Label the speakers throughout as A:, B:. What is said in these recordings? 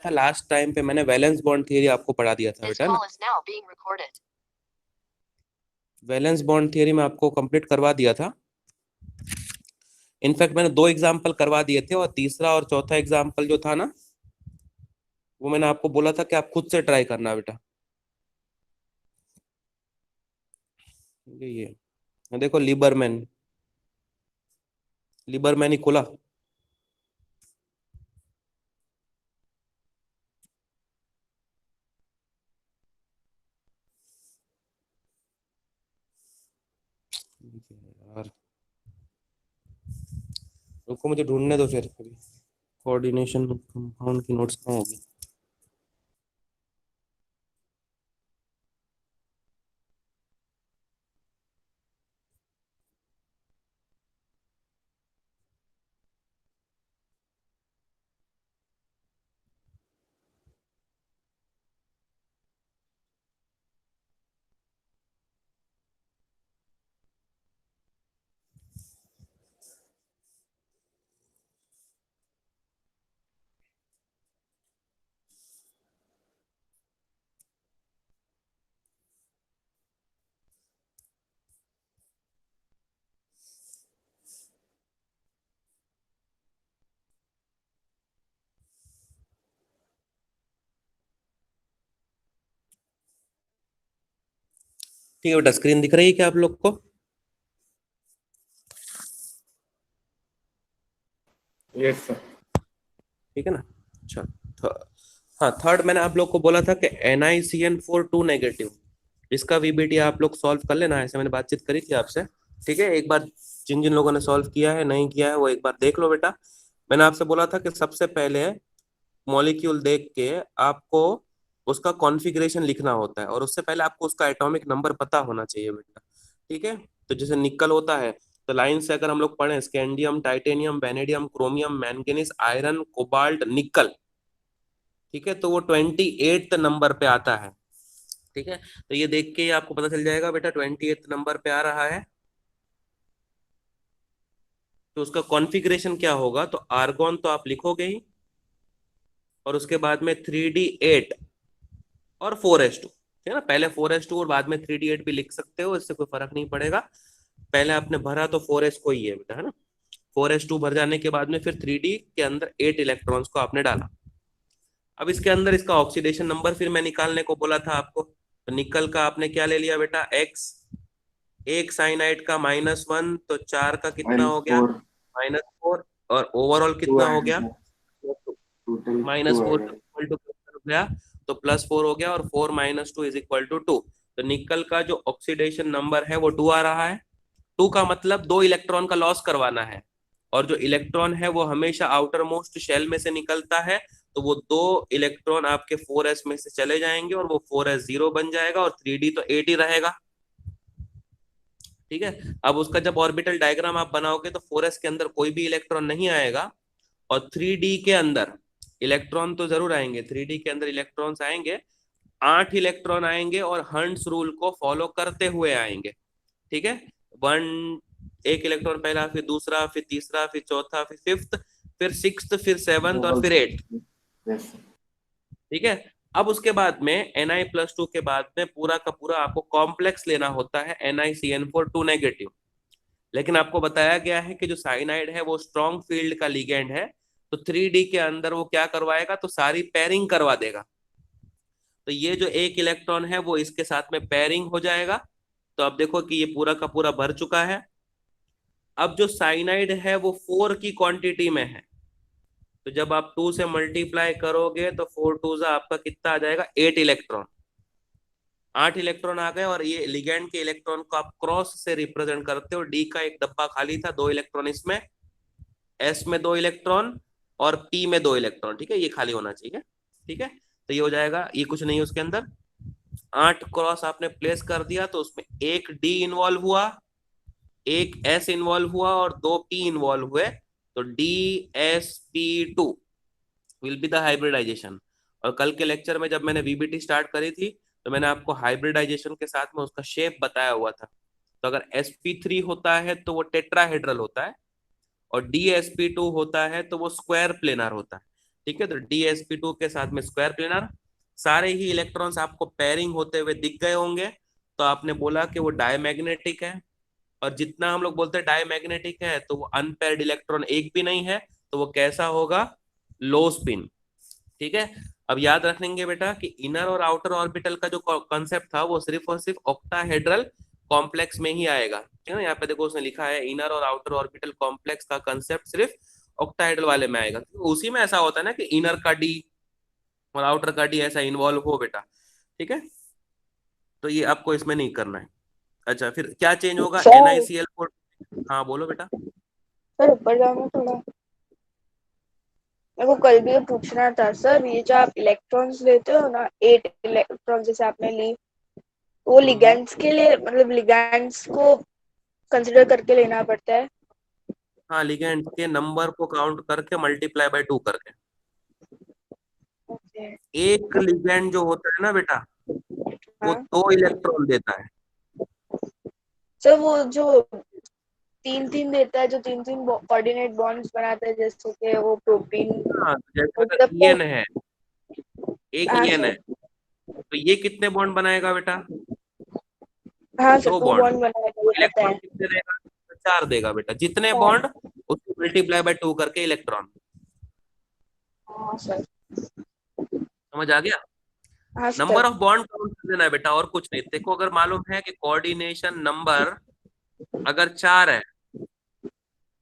A: था last time पे, मैंने वैलेंस बॉन्ड थियरी आपको पढ़ा दिया था बेटा ना। वैलेंस बॉन्ड थियरी में आपको कंप्लीट करवा दिया था। इनफैक्ट मैंने 2 एग्जाम्पल करवा दिए थे, और तीसरा और चौथा एग्जाम्पल जो था ना, वो मैंने आपको बोला था कि आप खुद से ट्राई करना बेटा। ये देखो, लिबरमैन, लिबरमैन ही खोला। यार रुको, मुझे ढूंढने दो फिर अभी। कोऑर्डिनेशन कंपाउंड की नोट्स कहाँ होगी? ठीक है बेटा, स्क्रीन दिख रही है क्या आप लोग को?
B: Yes sir.
A: ठीक है ना? अच्छा, हाँ, थर्ड मैंने आप लोग को बोला था कि NiCN4 2 नेगेटिव, इसका वीबीटी आप लोग सॉल्व कर लेना, ऐसे मैंने बातचीत करी थी आपसे। ठीक है, एक बार जिन जिन लोगों ने सॉल्व किया है नहीं किया है वो एक बार देख लो बेटा। मैंने आपसे बोला था कि सबसे पहले मॉलिक्यूल देख के आपको उसका कॉन्फ़िगरेशन लिखना होता है, और उससे पहले आपको उसका एटॉमिक नंबर पता होना चाहिए बेटा। ठीक है, तो जैसे निकल होता है, तो लाइन से अगर हम लोग पढ़ें, scandium, titanium, vanadium, chromium, manganese, iron, cobalt, निकल। ठीक है, तो वो 28th नंबर पे आता है। ठीक है, तो ये देख के ही आपको पता चल जाएगा बेटा 28th नंबर पे आ रहा है। तो उसका कॉन्फ़िगरेशन क्या होगा, तो आर्गोन तो आप लिखोगे ही, और उसके बाद में 3D8 और 4s2। ठीक है ना, पहले 4s2 और बाद में 3D8 भी लिख सकते हो, इससे कोई फर्क नहीं पड़ेगा। पहले आपने भरा तो 4s को ही है बेटा, है ना। 4s2 भर जाने के बाद में फिर 3D के अंदर 8 इलेक्ट्रॉन्स को आपने डाला। अब इसके अंदर इसका ऑक्सीडेशन नंबर फिर मैं निकालने को बोला था आपको, तो निकल का आपने क्या ले लिया बेटा, एक्स। एक साइनाइड का -1, तो 4 का कितना हो गया,
B: -4।
A: -4। और ओवरऑल
B: 2
A: कितना हो
B: आएगा
A: गया,
B: सर। टोटल 2
A: -4
B: आएगा।
A: इक्वल टू हो गया, तो +4 हो गया, और 4 - 2 इज इक्वल टू 2। तो निकल का जो ऑक्सीडेशन नंबर है वो 2 आ रहा है। 2 का मतलब 2 इलेक्ट्रॉन का लॉस करवाना है, और जो इलेक्ट्रॉन है वो हमेशा आउटर मोस्ट शेल में से निकलता है। तो वो 2 इलेक्ट्रॉन आपके 4s में से चले जाएंगे, और वो 4s 0 बन जाएगा, और 3D तो 8 ही रहेगा। ठीक है, अब उसका जब ऑर्बिटल डायग्राम आप बनाओगे तो 4s के अंदर कोई भी इलेक्ट्रॉन नहीं आएगा, और 3D के अंदर इलेक्ट्रॉन तो जरूर आएंगे, 3D के अंदर इलेक्ट्रॉन्स आएंगे। 8 इलेक्ट्रॉन आएंगे, और हंट्स रूल को फॉलो करते हुए आएंगे। ठीक है, वन, एक इलेक्ट्रॉन पहला, फिर दूसरा, फिर तीसरा, फिर चौथा, फिर फिफ्थ, फिर सिक्स्थ, फिर सेवंथ, और फिर एट।
B: यस।
A: ठीक है, अब उसके बाद में Ni+2 के बाद में पूरा का पूरा आपको कॉम्प्लेक्स लेना होता है NiCN4 2 नेगेटिव। लेकिन आपको बताया गया है कि जो साइनाइड है वो स्ट्रॉन्ग फील्ड का लिगेंड है, तो 3D के अंदर वो क्या करवाएगा, तो सारी पेयरिंग करवा देगा। तो ये जो एक इलेक्ट्रॉन है वो इसके साथ में पेयरिंग हो जाएगा। तो अब देखो कि ये पूरा का पूरा भर चुका है। अब जो साइनाइड है वो 4 की क्वांटिटी में है, तो जब आप 2 से मल्टीप्लाई करोगे तो 4 2 आपका कितना आ जाएगा, 8 इलेक्ट्रॉन। 8 इलेक्ट्रॉन आ गए, और ये लिगेंड के इलेक्ट्रॉन को आप क्रॉस से रिप्रेजेंट करते हो। डी का एक डब्बा खाली था, 2 इलेक्ट्रॉन इसमें, एस में 2 इलेक्ट्रॉन, और पी में 2 इलेक्ट्रॉन। ठीक है, ये खाली होना चाहिए। ठीक है, तो ये हो जाएगा, ये कुछ नहीं है उसके अंदर। 8 क्रॉस आपने प्लेस कर दिया, तो उसमें एक डी इन्वॉल्व हुआ, एक एस इन्वॉल्व हुआ, और 2 पी इन्वॉल्व हुए। तो DsP2 will be the hybridisation. और कल के लेक्चर में जब मैंने VBT स्टार्ट करी थी, तो मैंने आपको हाइब्रिडाइजेशन के साथ में उसका शेप बताया हुआ था। तो अगर sp3 होता है तो वो टेट्राहेड्रल होता है, और DsP2 होता है तो वो स्क्वायर प्लेनर होता है। ठीक है, तो DsP2 के साथ में स्क्वायर प्लेनर, सारे ही इलेक्ट्रॉन्स आपको पेयरिंग होते हुए दिख गए होंगे, तो आपने बोला कि वो डायमैग्नेटिक है। और जितना हम लोग बोलते हैं डायमैग्नेटिक है तो वो अनपेयर्ड इलेक्ट्रॉन एक भी नहीं है, तो वो कैसा होगा, लो स्पिन। ठीक है, अब याद रखेंगे बेटा कि इनर और आउटर ऑर्बिटल का जो कॉन्सेप्ट था वो सिर्फ और सिर्फ ऑक्टाहेड्रल कॉम्प्लेक्स में ही आएगा। ठीक है ना, यहाँ पे देखो उसने लिखा है इनर और आउटर ऑर्बिटल कॉम्प्लेक्स का कंसेप्ट सिर्फ ऑक्टाहेड्रल वाले में आएगा, तो उसी में ऐसा होता है ना कि इनर का डी और आउटर का डी ऐसा इन्वॉल्व हो बेटा। ठीक है, तो ये आपको इसमें नहीं करना है। अच्छा, फिर क्या चेंज होगा
C: सर
A: NiCl4। हाँ बोलो बेटा।
C: सर ऊपर जाओ ना थोड़ा। मेरे को कल भी ये पूछना था सर, ये जो आप इलेक्ट्रॉन्स लेते हो ना, 8 इलेक्ट्रॉन जैसे आपने ली, वो
A: हम्म।
C: लिगेंड्स के लिए मतलब लिगेंड्स को कंसिडर करके लेना पड़ता है?
A: हाँ, लिगेंड के नंबर को काउंट करके मल्टीप्लाई बाय 2 करके।
C: ओके।
A: एक लिगेंड जो होता है ना बेटा, वो
C: हाँ
A: 2 इलेक्ट्रॉन देता है।
C: सर, वो जो तीन तीन देता है, जो तीन तीन कोऑर्डिनेट बॉन्ड्स बनाता है, जैसे कि वो प्रोटीन,
A: हाँ, जैसे
C: वो
A: अगर
C: तब तो।
A: EN है, एक
C: हाँ
A: EN है,
C: सर।
A: तो ये कितने बॉन्ड बनाएगा बेटा,
C: हाँ सर,
A: 2
C: टू
A: बॉन्ड।
C: बॉन्ड बनाएगा,
A: तो
C: ये पता
A: इलेक्ट्रॉन
C: है।
A: कितने देगा, तो 4 देगा बेटा, जितने
C: हाँ
A: बॉन्ड उसको मल्टीप्लाई बाय 2 करके इलेक्ट्रॉन।
C: हाँ सर।
A: समझ आ गया।
C: हाँ
A: number
C: sir.
A: Of bond count कर देना है बेटा, और कुछ नहीं। देखो अगर मालूम है कि कोऑर्डिनेशन नंबर अगर 4 है, ठीक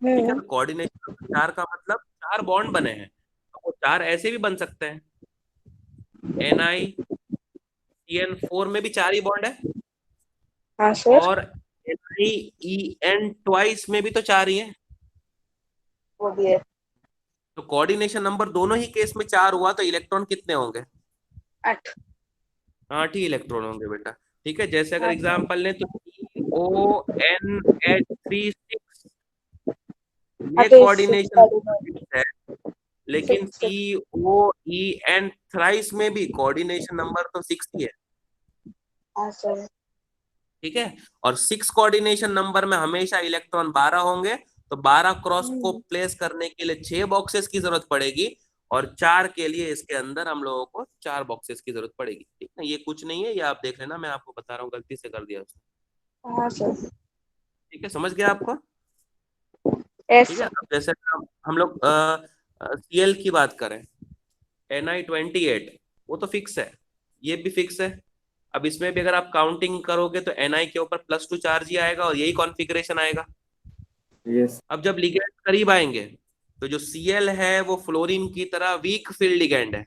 A: है,
C: हम्म।
A: तो कोऑर्डिनेशन नंबर 4 का मतलब 4 बॉन्ड बने हैं, तो वो 4 ऐसे भी बन सकते हैं। NiCN4 में भी 4 ही बॉन्ड है,
C: हाँ सर।
A: और NiEN ट्वाइस में भी तो 4 ही है।
C: वो भी है।
A: तो कोऑर्डिनेशन नंबर दोनों ही केस में 4 हुआ, तो इलेक्ट्रॉन कितने होंगे,
C: 8।
A: 8 ही इलेक्ट्रॉन होंगे बेटा। ठीक है, जैसे अगर
C: हाँ सर।
A: एग्जांपल लें तो CONH36,
C: हाँ
A: ये
C: तो इस सिक्स
A: कोऑर्डिनेशन
C: कोऑर्डिनेट।
A: है, लेकिन
C: सिक्स सिक्स।
A: COEN थ्राइस में भी कोऑर्डिनेशन नंबर तो 6 ही है।
C: हाँ सर।
A: ठीक है, और 6 कोऑर्डिनेशन नंबर में हमेशा इलेक्ट्रॉन 12 होंगे, तो 12 क्रॉस को
C: हम्म।
A: प्लेस करने के लिए 6 बॉक्सेस की जरूरत पड़ेगी, और 4 के लिए इसके अंदर हम लोगों को 4 बॉक्सेस की जरूरत पड़ेगी। ठीक है, ये कुछ नहीं है, ये आप देख लेना, मैं आपको बता रहा हूँ, गलती से कर दिया उसने।
C: हाँ सर।
A: ठीक है, समझ गया आपको।
C: यस
A: ठीक है,
C: सर।
A: अब जैसे हम लोग CL की बात करें, Ni28, वो तो फिक्स है, ये भी फिक्स है। अब इसमें भी अगर आप काउंटिंग करोगे तो Ni के ऊपर +2 चार्ज ही आएगा, और यही कॉन्फ़िगरेशन आएगा।
B: Yes.
A: अब जब लिगेंड करीब आएंगे, तो जो Cl है वो फ्लोरीन की तरह वीक फील्ड लिगेंड है,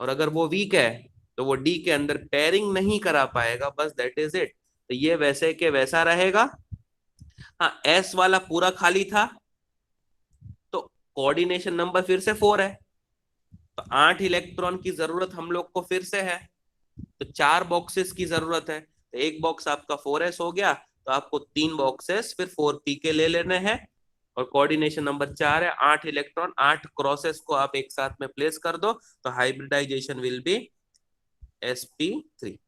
A: और अगर वो वीक है तो वो D के अंदर पेयरिंग नहीं करा पाएगा, बस दैट इज इट। तो ये वैसे के वैसा रहेगा। हाँ, S वाला पूरा खाली था, तो कोऑर्डिनेशन नंबर फिर से 4 है, तो 8 इलेक्ट्रॉन की जरूरत हम लोग को फिर से है, तो 4 बॉक्सेस की जरूरत है, तो एक बॉक्स आपका 4s हो गया, तो आपको 3 बॉक्सेस फिर 4p के ले लेने हैं, और कोऑर्डिनेशन नंबर 4 है, 8 इलेक्ट्रॉन 8 क्रॉसेस को आप एक साथ में प्लेस कर दो, तो हाइब्रिडाइजेशन विल बी sp3।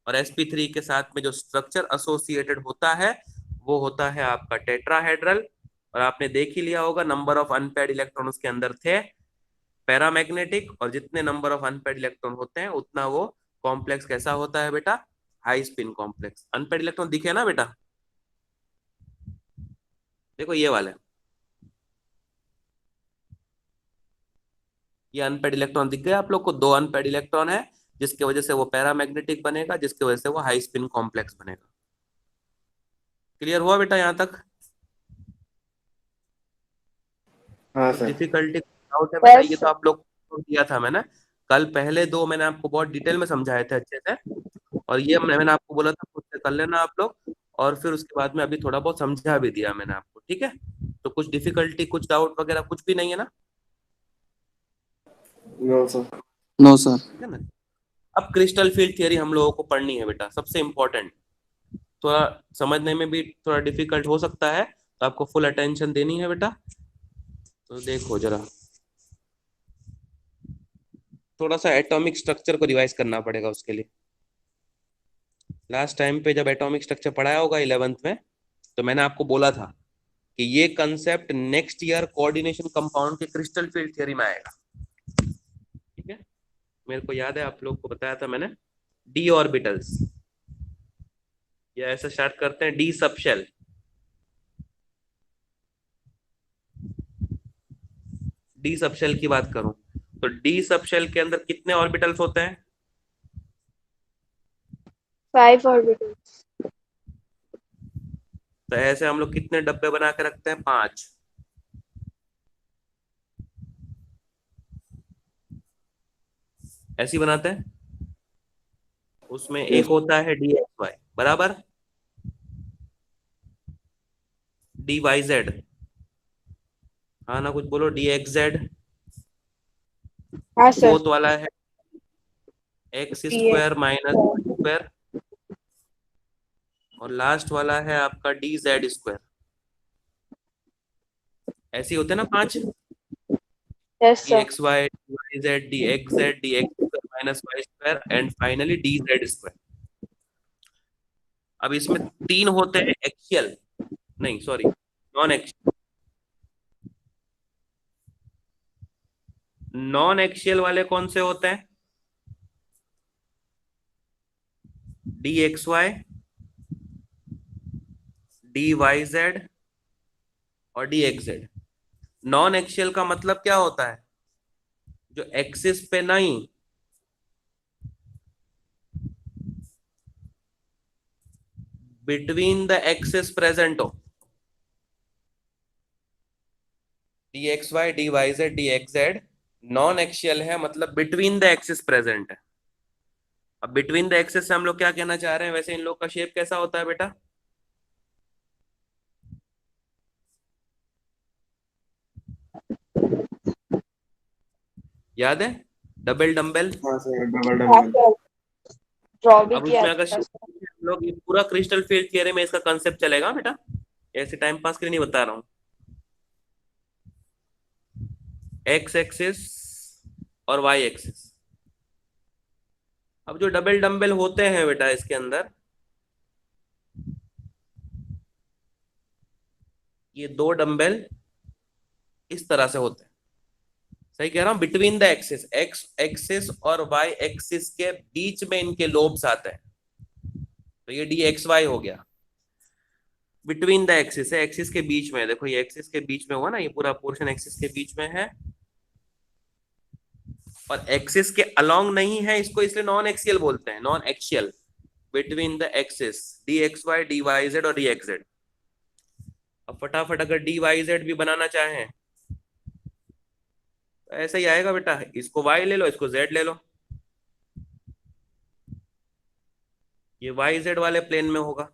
A: और sp3 के साथ में जो स्ट्रक्चर एसोसिएटेड होता है वो होता है आपका टेट्राहेड्रल, और आपने देख ही लिया होगा नंबर ऑफ अनपेयर्ड इलेक्ट्रॉन उसके अंदर थे पैरामैग्नेटिक, और जितने नंबर ऑफ अनपेयर्ड इलेक्ट्रॉन होते हैं उतना वो कॉम्प्लेक्स कैसा होता है बेटा, high spin complex. Unpaired electron दिखे ना बेटा, देखो ये वाले, ये अनपेयर्ड इलेक्ट्रॉन दिख गए आप लोग को, 2 अनपेयर्ड इलेक्ट्रॉन है, जिसकी वजह से वो पैरामैग्नेटिक बनेगा, जिसकी वजह से वो हाई स्पिन कॉम्प्लेक्स बनेगा। क्लियर हुआ बेटा यहाँ तक,
B: हाँ
A: कुछ
B: सर।
A: डिफिकल्टी डाउट है बेटा,
C: यस
A: ये तो
C: सर।
A: आप लोग को दिया था मैंने कल, पहले 2 मैंने आपको बहुत डिटेल में समझाए थे अच्छे से, और ये मैंने आपको बोला था खुद से कर लेना आप लोग, और फिर उसके बाद में अभी थोड़ा बहुत समझा भी दिया मैंने आपको। ठीक है, तो कुछ डिफिकल्टी कुछ डाउट वगैरह कुछ भी नहीं है ना।
B: No sir.
D: No sir.
A: ठीक है ना। अब क्रिस्टल फील्ड थियरी हम लोगों को पढ़नी है बेटा, सबसे इंपॉर्टेंट। थोड़ा समझने में भी थोड़ा डिफिकल्ट हो सकता है, तो आपको फुल अटेंशन देनी है बेटा। तो देखो जरा, थोड़ा सा एटॉमिक स्ट्रक्चर को रिवाइज करना पड़ेगा उसके लिए। लास्ट टाइम पे जब एटॉमिक स्ट्रक्चर पढ़ाया होगा 11th में, तो मैंने आपको बोला था कि ये concept next year coordination compound के क्रिस्टल फील्ड थ्योरी में आएगा। मेरे को याद है आप लोग को बताया था मैंने, डी ऑर्बिटल्स, या ऐसा स्टार्ट करते हैं डी सबशेल। डी सबशेल की बात करूं तो डी सबशेल के अंदर कितने ऑर्बिटल्स होते हैं?
C: 5 ऑर्बिटल्स।
A: तो ऐसे हम लोग कितने डब्बे बना के रखते हैं? 5। ऐसी बनाते हैं। उसमें एक
B: yes,
A: होता है डी एक्स वाई बराबर डी वाई जेड। हाँ ना, कुछ बोलो। D x z.
C: हाँ सर।
A: फोर्थ वाला है x
C: d
A: square minus Y square. और लास्ट वाला है आपका डी जेड स्क्वायर। ऐसे ही होते हैं ना 5।
C: Yes
A: D
C: sir.
A: X Y, D Y Z, D x square minus Y square and finally D Z square. अब इसमें 3 होते हैं एक्सियल, नहीं sorry, non axial. Non axial वाले कौन से होते हैं? D x Y, D Y Z और D x Z. Non axial का मतलब क्या होता है? जो एक्सिस पे नहीं, बिटवीन द एक्सिस प्रेजेंट हो। D x Y, D Y Z, D x Z non axial है, मतलब बिटवीन द एक्सिस प्रेजेंट है। अब बिटवीन द एक्सिस से हम लोग क्या कहना चाह रहे हैं? वैसे इन लोग का शेप कैसा होता है बेटा? याद है? Double dumbbell.
B: हाँ सर, डबल
C: हाँ
B: डबल।
C: सर, ड्रॉ भी
A: अब
C: किया
A: उसमें अगर
C: था
A: shape
C: सर।
A: हम लोग, ये पूरा क्रिस्टल फील्ड थियरी में इसका कंसेप्ट चलेगा बेटा, ऐसे टाइम पास के लिए नहीं बता रहा हूँ। एक्स एक्सिस और वाई एक्सिस। अब जो डबल डंबल होते हैं बेटा इसके अंदर, ये 2 डंबल इस तरह से होते हैं। सही कह रहा हूं? Between the axis, x axis और वाई एक्सिस के बीच में इनके लोब्स आते हैं। तो ये डी एक्स वाई हो गया। बिटवीन द एक्सिस है, एक्सिस के बीच में है। देखो ये एक्सिस के बीच में हुआ ना, ये पूरा पोर्शन एक्सिस के बीच में है। और एक्सिस के अलोंग नहीं है इसको, इसलिए नॉन एक्सियल बोलते हैं, non axial. Between the axis d x Y, D Y Z और डी एक्स जेड। अब फटाफट अगर डी वाई जेड भी बनाना चाहें तो ऐसा ही आएगा बेटा। इसको वाई ले लो, इसको जेड ले लो। ये वाई जेड वाले प्लेन में होगा।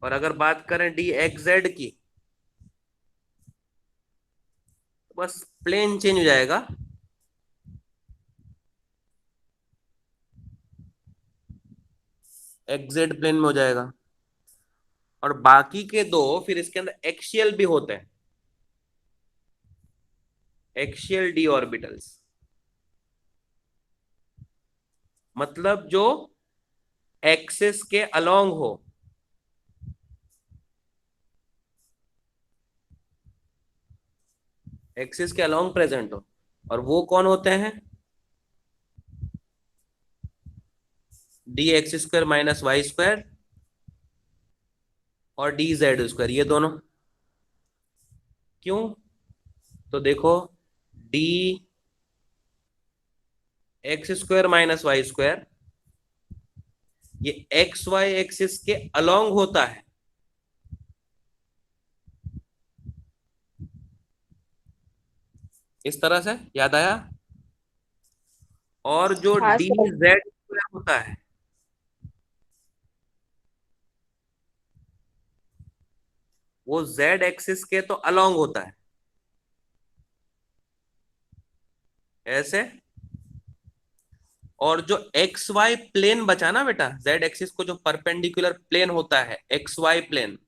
A: और अगर बात करें डी एक्स जेड की, तो बस प्लेन चेंज हो जाएगा। एक्स जेड प्लेन में हो जाएगा। और बाकी के दो फिर इसके अंदर एक्सियल भी होते हैं, एक्सियल डी ऑर्बिटल्स। मतलब जो एक्सिस के अलोंग हो। एक्सिस के अलोंग प्रेजेंट हो। और वो कौन होते हैं? D x square minus Y square और डी जेड स्क्वायर, ये दोनों। क्यों? तो देखो, d x square minus Y square ये एक्स वाई एक्सिस के अलोंग होता है। इस तरह से याद आया? और जो
C: हाँ
A: डी
C: सर।
A: जेड स्क्वायर होता है, वो जेड एक्सिस के तो अलोंग होता है, ऐसे। और जो एक्स वाई प्लेन बचा ना बेटा, जेड एक्सिस को जो परपेंडिकुलर प्लेन होता है, एक्स वाई प्लेन,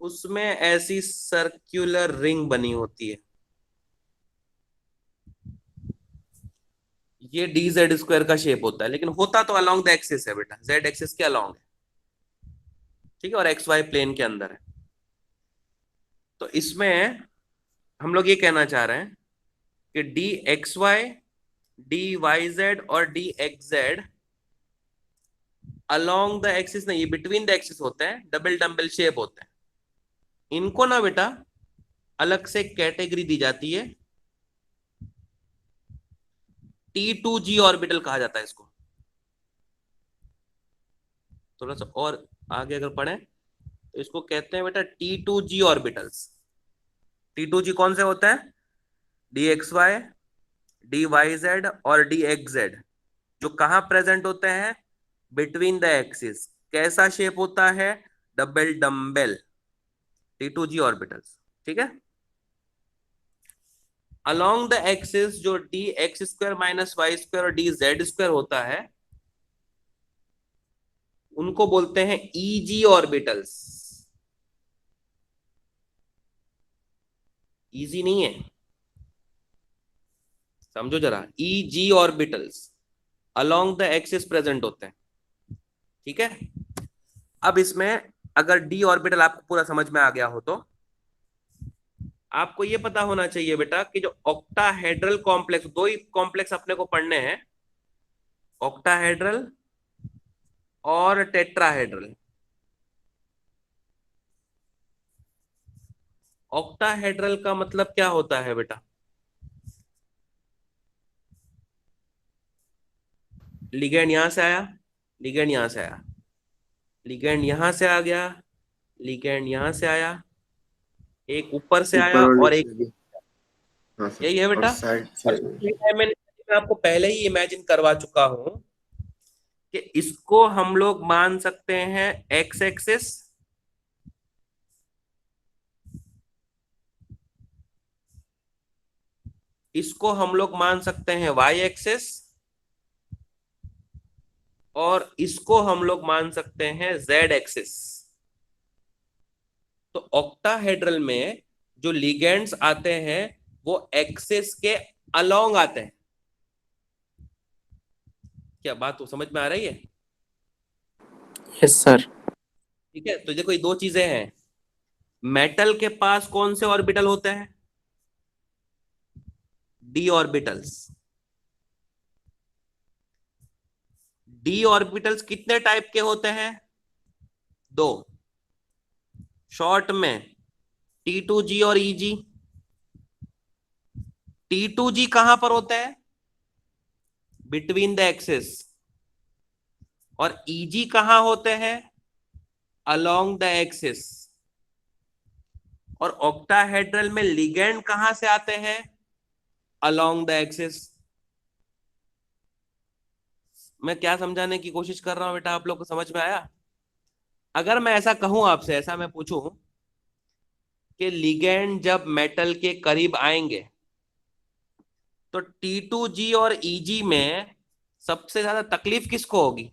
A: उसमें ऐसी सर्कुलर रिंग बनी होती है। ये डी जेड स्क्वायर का शेप होता है, लेकिन होता तो अलोंग द एक्सिस है बेटा, जेड एक्सिस के अलोंग है। ठीक है? और एक्स वाई प्लेन के अंदर है। तो इसमें हम लोग ये कहना चाह रहे हैं कि D x Y, D Y Z और D x Z along the axis नहीं, बिटवीन द एक्सिस होते हैं, डबल डम्बल शेप होते हैं। इनको ना बेटा अलग से कैटेगरी दी जाती है, T2G ऑर्बिटल कहा जाता है इसको। थोड़ा सा और आगे अगर पढ़ें तो इसको कहते हैं बेटा T2G ऑर्बिटल्स। T2G कौन से होता है? D x Y, D Y Z और डी एक्स जेड, जो कहां प्रेजेंट होते हैं? Between the axis. कैसा शेप होता है? Double dumbbell, T2G orbitals. ठीक है। अलोंग द एक्सिस जो d x square minus Y square और डी जेड स्क्वायर होता है, उनको बोलते हैं ईजी ऑर्बिटल्स। इजी नहीं है, समझो जरा, easy orbitals along the axis present होते हैं। ठीक है। अब इसमें अगर डी ऑर्बिटल आपको पूरा समझ में आ गया हो तो आपको यह पता होना चाहिए बेटा कि जो ऑक्टाहेड्रल कॉम्प्लेक्स, दो ही कॉम्प्लेक्स अपने को पढ़ने हैं, ऑक्टाहेड्रल और टेट्राहेड्रल। ऑक्टाहेड्रल का मतलब क्या होता है बेटा? लिगेंड यहां से आया, लिगेंड यहां से आया, लिगेंड यहां से आ गया, लिगेंड यहां से आया, एक ऊपर से
B: ऊपर
A: आया
B: और
A: और
B: नीचे
A: एक,
B: भी। हाँ सर।
A: यही है
B: और
A: बेटा।
B: साइड
A: और
B: से।
A: मैं आपको पहले ही इमेजिन करवा चुका हूं कि इसको हम लोग मान सकते हैं एक्स एक्सिस, इसको हम लोग मान सकते हैं वाई एक्सिस, और इसको हम लोग मान सकते हैं जेड एक्सिस। तो ऑक्टाहेड्रल में जो लिगेंड्स आते हैं वो एक्सिस के अलोंग आते हैं। क्या बात तो समझ में आ रही है?
D: Yes sir.
A: ठीक है। तो देखो ये दो चीजें हैं, मेटल के पास कौन से ऑर्बिटल होते हैं? D orbitals. डी ऑर्बिटल्स कितने टाइप के होते हैं? दो। शॉर्ट में T2G और EG। T2G कहां पर होता है? Between the axis. और EG कहां होते हैं? Along the axis. और ऑक्टाहेड्रल में लिगेंड कहां से आते हैं? Along the axis. मैं क्या समझाने की कोशिश कर रहा हूं बेटा, आप लोग को समझ में आया? अगर मैं ऐसा कहूं आपसे, ऐसा मैं पूछूं कि लिगेंड जब मेटल के करीब आएंगे तो T2G और EG में सबसे ज्यादा तकलीफ किसको होगी?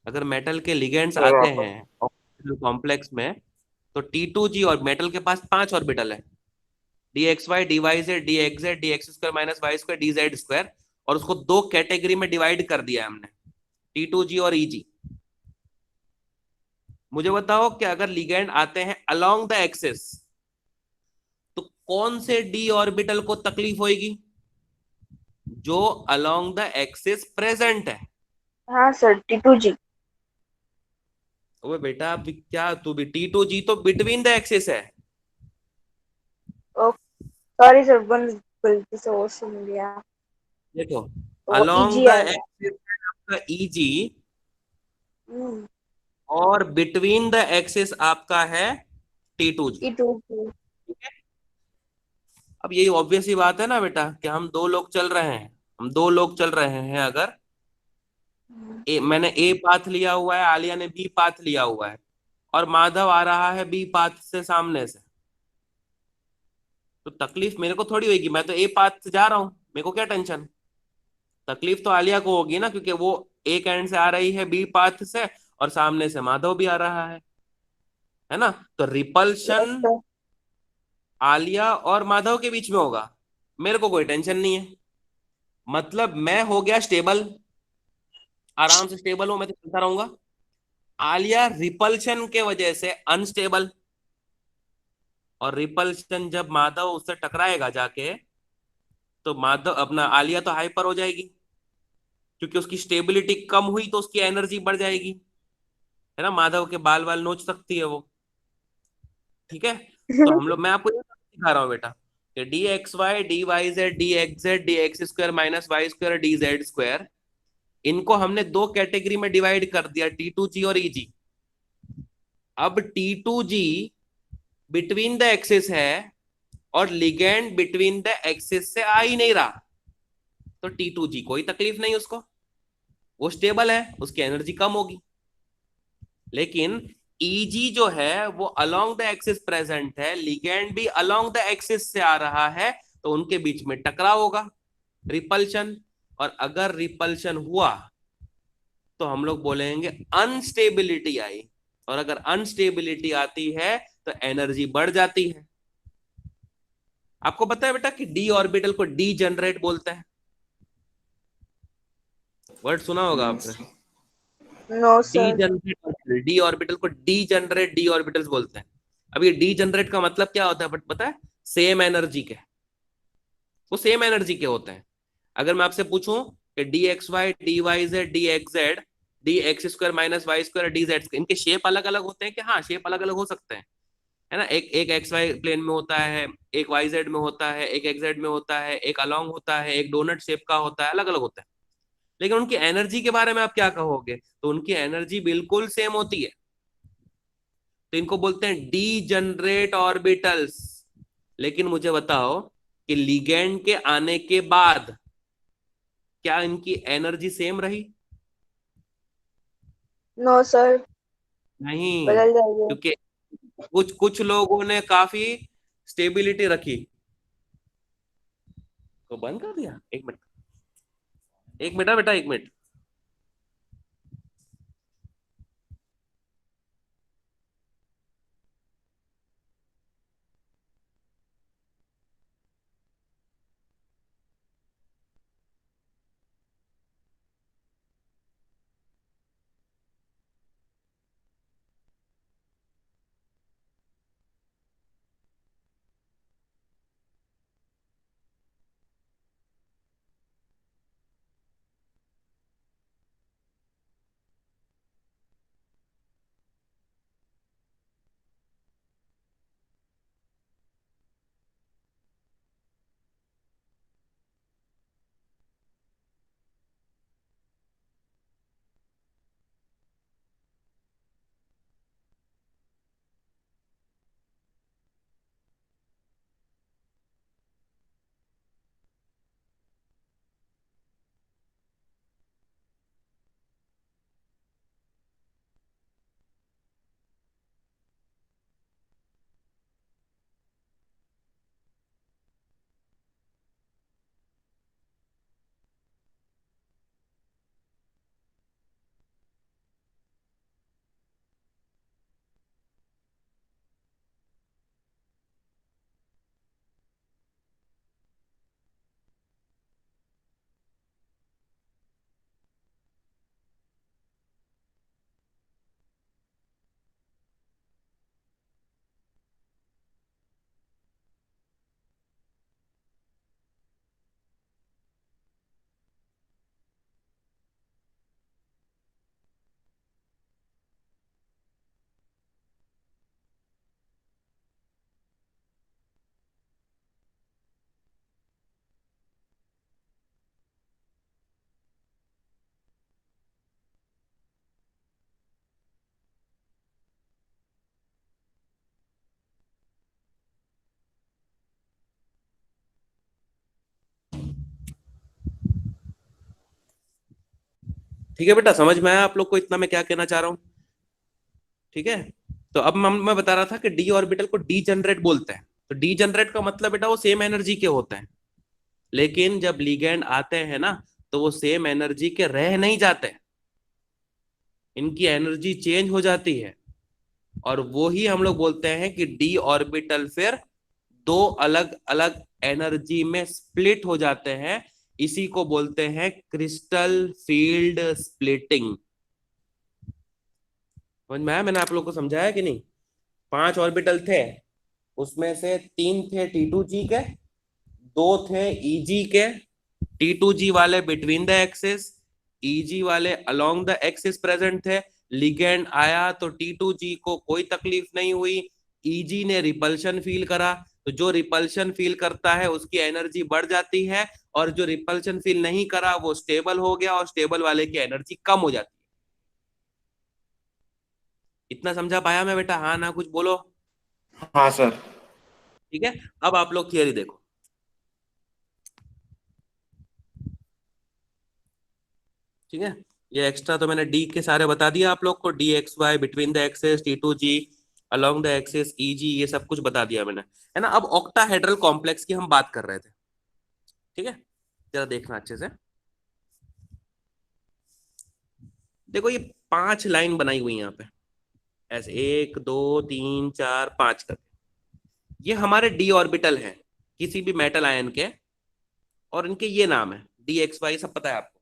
A: अगर मेटल के लिगेंड्स आते हैं ऑर्बिटल कॉम्प्लेक्स में, तो T2G और मेटल के पास 5 ऑर्बिटल है, d x Y, D Y Z, D x z, D x square minus Y square, d Z square, और उसको दो कैटेगरी में डिवाइड कर दिया हमने, T2G और EG। मुझे बताओ कि अगर लिगेंड आते हैं अलोंग द एक्सिस तो कौन से डी ऑर्बिटल को तकलीफ होगी? जो अलोंग द एक्सिस प्रेजेंट है।
C: हाँ सर, T2G।
A: वो बेटा अब क्या, तू भी T2G तो बिटवीन द एक्सिस है।
C: सॉरी सर, गलती से वो सुन लिया।
A: देखो
C: तो वो
A: अलोंग
C: EG
A: द
C: आ गया।
A: एक्सिस आपका EG,
C: हम्म,
A: और बिटवीन द एक्सिस आपका है T2G।
C: T2G।
A: ठीक है। अब यही ऑब्वियस ही बात है ना बेटा कि हम दो लोग चल रहे हैं, हम दो लोग चल रहे हैं, अगर मैंने ए पाथ लिया हुआ है, आलिया ने बी पाथ लिया हुआ है, और माधव आ रहा है बी पाथ से सामने से, तो तकलीफ मेरे को थोड़ी होगी, मैं तो ए पाथ से जा रहा हूं, मेरे को क्या टेंशन? तकलीफ तो आलिया को होगी ना, क्योंकि वो एक एंड से आ रही है बी पाथ से, और सामने से माधव भी आ रहा है ना? तो
C: यस
A: रिपल्शन
C: सर।
A: आलिया और माधव के बीच में होगा, मेरे को कोई टेंशन नहीं है। मतलब मैं हो गया स्टेबल, आराम से स्टेबल हूं, मैं तो चलता रहूंगा। आलिया रिपल्शन के वजह से अनस्टेबल, और रिपल्शन जब माधव उससे टकराएगा जाके, तो माधव अपना आलिया तो हाइपर हो जाएगी, क्योंकि उसकी स्टेबिलिटी कम हुई तो उसकी एनर्जी बढ़ जाएगी, है ना। माधव के बाल बाल नोच सकती है वो। ठीक है, तो हम लोग, मैं आपको ये सिखा रहा हूँ बेटा, कि D x Y D Y Z D x z D x square minus Y square d Z square, इनको हमने दो कैटेगरी में डिवाइड कर दिया, टी टू जी और ई जी। अब t two g between the axis है और लिगेंड बिटवीन द एक्सिस से आ ही नहीं रहा, तो टी टू जी कोई तकलीफ नहीं उसको, वो स्टेबल है, उसकी एनर्जी कम होगी। लेकिन ईजी जो है वो अलोंग द एक्सिस प्रेजेंट है, लिगेंड भी अलोंग द एक्सिस से आ रहा है, तो उनके बीच में टकराव होगा, रिपल्शन। और अगर रिपल्शन हुआ तो हम लोग बोलेंगे अनस्टेबिलिटी आई, और अगर अनस्टेबिलिटी आती है तो एनर्जी बढ़ जाती है। आपको पता है बेटा कि डी ऑर्बिटल को डी जनरेट बोलते हैं, वर्ड सुना होगा आपने,
C: no
A: d
C: sir.
A: Generate, d orbital को डी जनरेट डी ऑर्बिटल्स बोलते हैं। अब ये डी जनरेट का मतलब क्या होता है बट पता है, सेम एनर्जी के, वो सेम एनर्जी के होते हैं। अगर मैं आपसे पूछूं कि D x Y D Y Z D x z D x square minus Y square d z, इनके शेप अलग अलग होते हैं कि हाँ, शेप अलग अलग हो सकते हैं, है ना। एक एक एक्स वाई प्लेन में होता है, एक वाई जेड में होता है, एक एक्स जेड में होता है, एक अलोंग होता है, एक डोनट शेप का होता है, अलग अलग होता है। लेकिन उनकी एनर्जी के बारे में आप क्या कहोगे, तो उनकी एनर्जी बिल्कुल सेम होती है। तो इनको बोलते हैं डी जनरेट ऑर्बिटल्स। लेकिन मुझे बताओ कि लिगेंड के आने के बाद क्या इनकी एनर्जी सेम रही?
C: नो सर,
A: नहीं,
C: बदल जाएगी।
A: क्योंकि कुछ कुछ लोगों ने काफी स्टेबिलिटी रखी। तो बंद कर दिया, एक मिनट, एक मिनट बेटा, एक मिनट। ठीक है बेटा, समझ में आया आप लोग को इतना मैं क्या कहना चाह रहा हूँ? ठीक है, तो अब मैं बता रहा था कि डी ऑर्बिटल को डी जनरेट बोलते हैं। तो डी जनरेट का मतलब बेटा वो सेम एनर्जी के होते हैं, लेकिन जब लिगेंड आते हैं ना, तो वो सेम एनर्जी के रह नहीं जाते, इनकी एनर्जी चेंज हो जाती है। और वो ही हम लोग बोलते हैं कि डी ऑर्बिटल फिर दो अलग अलग एनर्जी में स्प्लिट हो जाते हैं। इसी को बोलते हैं क्रिस्टल फील्ड स्प्लिटिंग। समझ में आया? मैंने आप लोग को समझाया कि नहीं? 5 ऑर्बिटल थे, उसमें से 3 थे T2G के, 2 थे EG के। T2G वाले बिटवीन द एक्सिस, EG वाले अलोंग द एक्सिस प्रेजेंट थे। लिगेंड आया तो T2G को कोई तकलीफ नहीं हुई, EG ने रिपल्शन फील करा। तो जो रिपल्शन फील करता है उसकी एनर्जी बढ़ जाती है, और जो रिपल्शन फील नहीं करा वो स्टेबल हो गया, और स्टेबल वाले की एनर्जी कम हो जाती है। इतना समझा पाया मैं बेटा? हाँ ना, कुछ बोलो।
B: हाँ सर।
A: ठीक है, अब आप लोग थियरी देखो। ठीक है, ये एक्स्ट्रा तो मैंने डी के सारे बता दिया आप लोग को, d x y between the axes, T2G along the axes, EG, ये सब कुछ बता दिया मैंने, है ना। अब ऑक्टाहेड्रल कॉम्प्लेक्स की हम बात कर रहे थे। ठीक है, जरा देखना अच्छे से। देखो ये 5 लाइन बनाई हुई है यहाँ पे, ऐसे 1 2 3 4 5 तक। ये हमारे डी ऑर्बिटल है किसी भी मेटल आयन के, और इनके ये नाम है DXY, सब पता है आपको।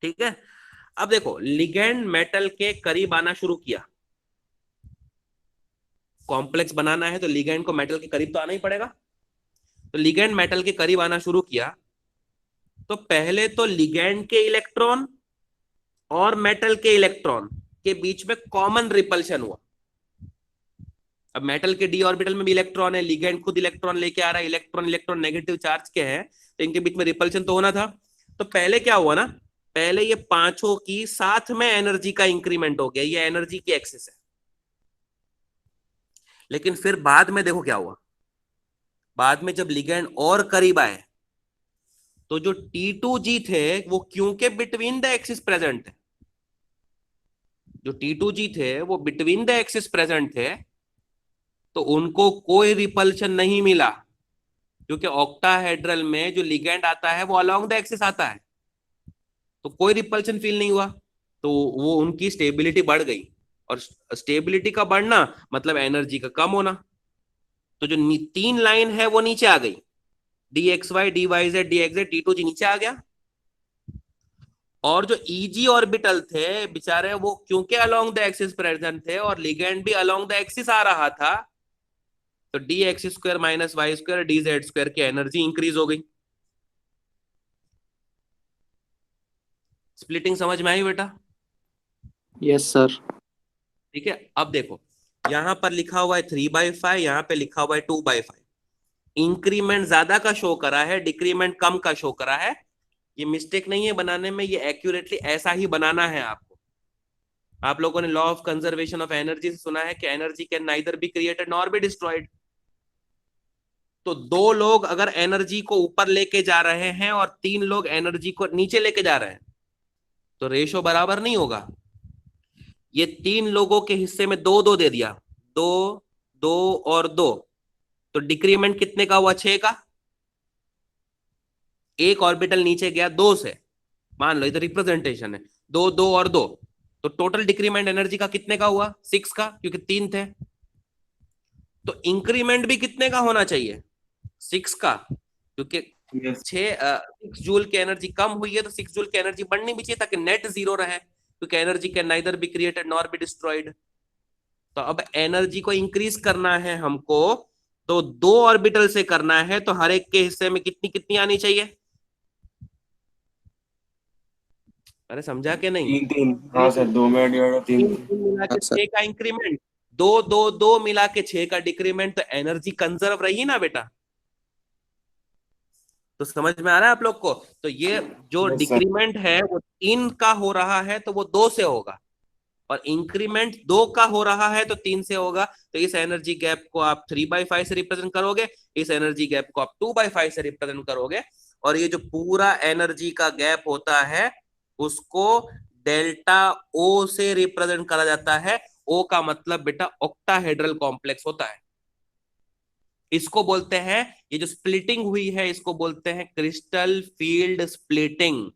A: ठीक है, अब देखो लिगेंड मेटल के करीब आना शुरू किया। कॉम्प्लेक्स बनाना है तो लिगेंड को मेटल के करीब तो आना ही पड़ेगा। तो लिगेंड मेटल के करीब आना शुरू किया, तो पहले तो लिगेंड के इलेक्ट्रॉन और मेटल के इलेक्ट्रॉन के बीच में कॉमन रिपल्शन हुआ। अब मेटल के डी ऑर्बिटल में भी इलेक्ट्रॉन है, लिगेंड खुद इलेक्ट्रॉन लेके आ रहा है, इलेक्ट्रॉन इलेक्ट्रॉन नेगेटिव चार्ज के हैं, तो इनके बीच में रिपल्शन तो होना था। तो पहले क्या हुआ ना, पहले ये पांचों की साथ में एनर्जी का इंक्रीमेंट हो गया, ये एनर्जी की एक्सेस है। लेकिन फिर बाद में देखो क्या हुआ, बाद में जब लिगेंड और करीब आए, तो जो T2G थे वो क्योंकि बिटवीन द एक्सिस प्रेजेंट है, जो T2G थे वो बिटवीन द एक्सिस प्रेजेंट थे, तो उनको कोई रिपल्शन नहीं मिला, क्योंकि ऑक्टाहेड्रल में जो लिगेंड आता है वो अलोंग द एक्सिस आता है, तो कोई रिपल्शन फील नहीं हुआ। तो वो उनकी स्टेबिलिटी बढ़ गई, और स्टेबिलिटी का बढ़ना मतलब एनर्जी का कम होना। तो जो 3 लाइन है वो नीचे आ गई, DXY DYZ DXZ, T2G नीचे आ गया। और जो EG ऑर्बिटल थे बेचारे, वो क्योंकि अलोंग द एक्सिस प्रेजेंट थे और लिगेंड भी अलोंग द एक्सिस आ रहा था, तो DX² - Y² DZ² की एनर्जी इंक्रीज हो गई। स्प्लिटिंग समझ में आई बेटा?
D: Yes sir.
A: ठीक है, अब देखो यहां पर लिखा हुआ है 3/5, यहां पे लिखा हुआ है 2/5। इंक्रीमेंट ज्यादा का शो करा है, डिक्रीमेंट कम का शो करा है। ये मिस्टेक नहीं है बनाने में, ये एक्यूरेटली ऐसा ही बनाना है आपको। आप लोगों ने law of conservation of energy से सुना है कि energy can neither be created nor be destroyed. तो 2 लोग अगर एनर्जी को ऊपर लेके जा रहे हैं और 3 लोग एनर्जी को नीचे लेके जा रहे हैं, तो रेशो बराबर नहीं होगा। ये 3 लोगों के हिस्से में 2-2 दे दिया, 2 2 और 2, तो डिक्रीमेंट कितने का हुआ? 6 का। एक ऑर्बिटल नीचे गया 2 से, मान लो इधर रिप्रेजेंटेशन है 2 2 और 2, तो टोटल डिक्रीमेंट एनर्जी का कितने का हुआ? 6 का, क्योंकि 3 थे। तो इंक्रीमेंट भी कितने का होना चाहिए? 6 का, क्योंकि
B: यस।
A: 6 जूल की एनर्जी कम हुई है, तो 6 जूल की एनर्जी बढ़नी भी चाहिए ताकि नेट 0 रहे, क्योंकि energy can neither be created nor be destroyed. तो अब एनर्जी को इंक्रीज करना है हमको, तो 2 ऑर्बिटल से करना है, तो हर एक के हिस्से में कितनी कितनी आनी चाहिए? अरे समझा के नहीं?
B: 3 3। हाँ सर, 2 में डिवाइड 3 3।
A: मिला के
D: हाँ सर।
A: 6 का इंक्रीमेंट, 2 2 2 मिला के 6 का डिक्रीमेंट, तो एनर्जी कंजर्व रही ना बेटा? तो समझ में आ रहा है आप लोग को? तो ये जो
B: यस सर।
A: डिक्रीमेंट है वो 3 का हो रहा है तो वो 2 से होगा, और इंक्रीमेंट 2 का हो रहा है तो 3 से होगा। तो इस एनर्जी गैप को आप 3/5 से रिप्रेजेंट करोगे, इस एनर्जी गैप को आप 2/5 से रिप्रेजेंट करोगे, और ये जो पूरा एनर्जी का गैप होता है उसको डेल्टा ओ से रिप्रेजेंट करा जाता है। ओ का मतलब बेटा ऑक्टाहेड्रल कॉम्प्लेक्स होता है। इसको बोलते हैं, ये जो स्प्लिटिंग हुई है इसको बोलते हैं क्रिस्टल फील्ड स्प्लिटिंग।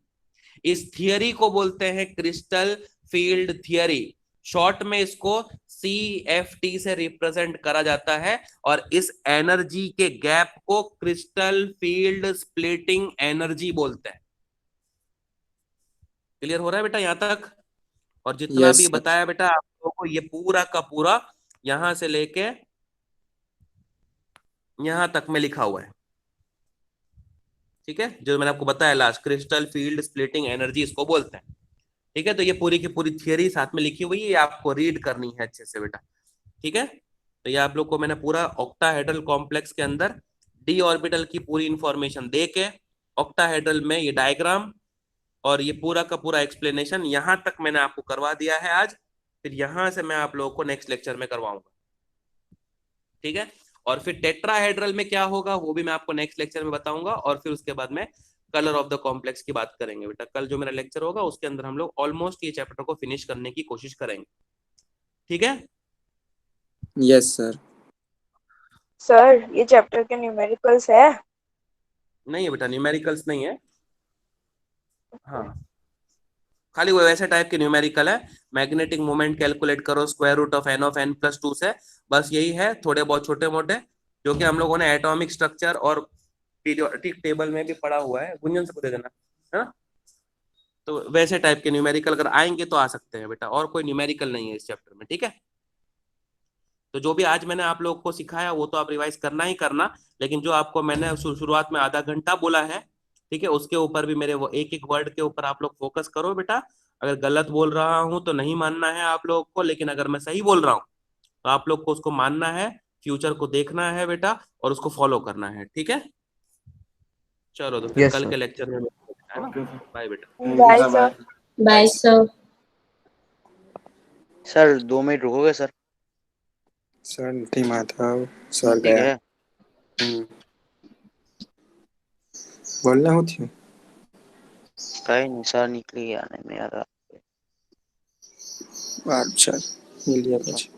A: इस थियरी को बोलते हैं क्रिस्टल फील्ड थियरी। शॉर्ट में इसको CFT से रिप्रेजेंट करा जाता है, और इस एनर्जी के गैप को क्रिस्टल फील्ड स्प्लिटिंग एनर्जी बोलते हैं। क्लियर हो रहा है बेटा यहां तक? और जितना
D: यस
A: भी
D: सर।
A: बताया बेटा आप लोगों को, ये पूरा का पूरा यहां से लेके यहां तक में लिखा हुआ है, ठीक है, जो मैंने आपको बताया last, crystal field splitting energy इसको बोलते हैं। ठीक है, तो ये पूरी की पूरी थियरी साथ में लिखी हुई है, ये आपको रीड करनी है अच्छे से बेटा। ठीक है, तो ये आप लोग को मैंने पूरा ऑक्टाहेड्रल कॉम्प्लेक्स के अंदर डी ऑर्बिटल की पूरी इंफॉर्मेशन दे के, ऑक्टाहेड्रल में ये डायग्राम और ये पूरा का पूरा एक्सप्लेनेशन यहां तक मैंने आपको करवा दिया है आज। फिर यहां से मैं आप लोगों को नेक्स्ट लेक्चर में करवाऊंगा। ठीक है, और फिर टेट्राहेड्रल में क्या होगा वो भी मैं आपको नेक्स्ट लेक्चर में बताऊंगा, और फिर उसके बाद में कलर ऑफ द कॉम्प्लेक्स की बात करेंगे बेटा। कल जो मेरा लेक्चर होगा उसके अंदर हम लोग ऑलमोस्ट ये चैप्टर को फिनिश करने की कोशिश करेंगे। ठीक है,
D: यस सर।
C: सर ये चैप्टर के न्यूमेरिकल्स है?
A: नहीं है बेटा, न्यूमेरिकल्स नहीं है। हाँ, खाली वो वैसे टाइप के न्यूमेरिकल है, मैग्नेटिक मोमेंट कैलकुलेट करो square root of n plus 2 से, बस यही है, थोड़े बहुत छोटे मोटे जो कि हम लोगों ने एटॉमिक स्ट्रक्चर और पीरियोडिक टेबल में भी पढ़ा हुआ है। गुंजन से को दे देना है ना। तो वैसे टाइप के न्यूमेरिकल अगर आएंगे तो आ सकते हैं बेटा, और कोई न्यूमेरिकल नहीं है इस चैप्टर में। ठीक है, तो जो भी आज मैंने आप लोगों को सिखाया वो तो आप रिवाइज करना ही करना, लेकिन जो आपको मैंने शुरुआत में आधा घंटा बोला है, ठीक है, उसके ऊपर भी मेरे वो एक एक वर्ड के ऊपर आप लोग फोकस करो बेटा। अगर गलत बोल रहा हूं तो नहीं मानना है आप लोग को, लेकिन अगर मैं सही बोल रहा हूँ तो आप लोग को उसको मानना है, फ्यूचर को देखना है बेटा, और उसको फॉलो करना है। ठीक है, चलो तो फिर
E: यस
A: कल
E: सर।
A: के लेक्चर में मिलते हैं, है ना।
B: ओके सर,
A: बाय बेटा।
B: Thank you
C: bye
B: sir,
C: sir.
B: Bye.
F: Bye sir.
E: Sir 2 minute रुकोगे सर?
G: सर નથી माधव सर
E: ठीक
G: गया।
E: है।
G: बोलना हो थी।
E: कहीं नहीं सर, निकली आने में यार।
G: अच्छा मिल गया कुछ।